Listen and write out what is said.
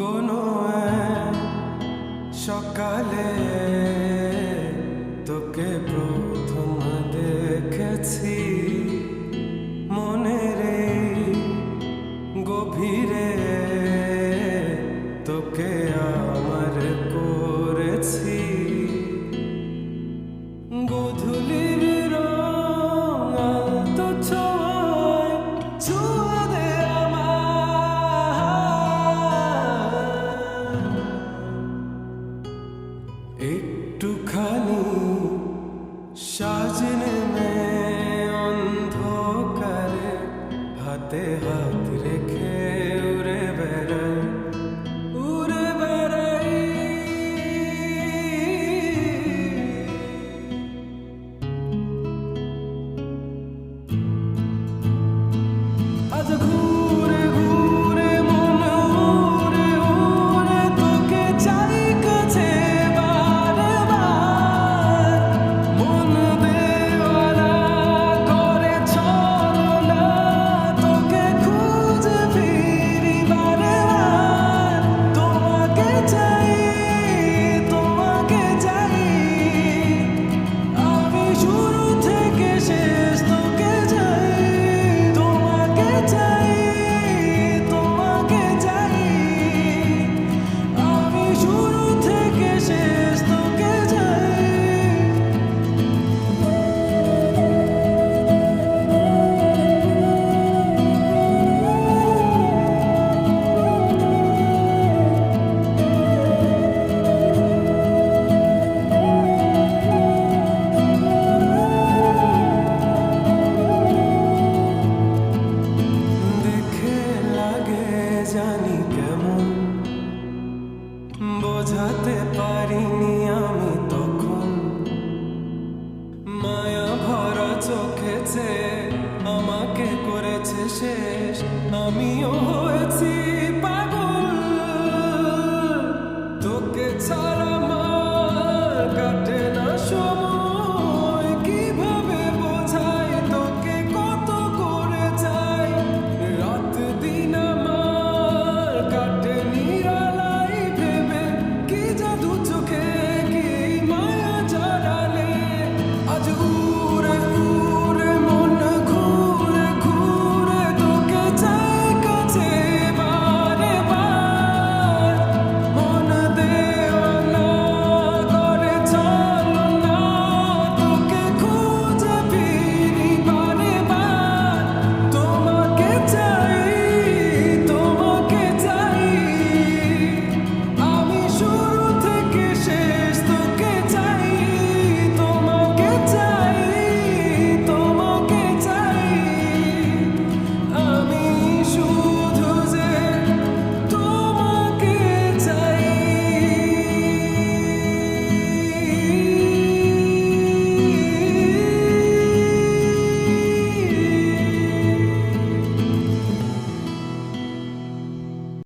কোনো এক সকালে তোকে প্রথম দেখেছি মনের এই গভীরে তোকে আমার করেছি গোধূলির রং আলতো ছোঁয়ায় ছুঁয়ে দে আমায় একটুখানি সাজনে মে অন্ধকারে হাতে হাত রেখে উড়ে বেড়াই উড়ে বেড়াই আজ ঘুরে ঘুরে মন উড়ে উড়ে তোকে চাই কাছে বারবার মন দেওয়ানা করে ছলনা তোকে খুঁজে ফিরি বারবার তোমাকে চাই আমি শুরু থেকে শেষ তোকে চাই তোমাকে চাই আমি শুরু থেকে শেষ তোকে চাই দেখে লাগে জানি কেমন বোঝাতে পারিনি আমি তখন মায়া ভরা চোখেছে আমাকে করেছে শেষ আমিও হয়েছি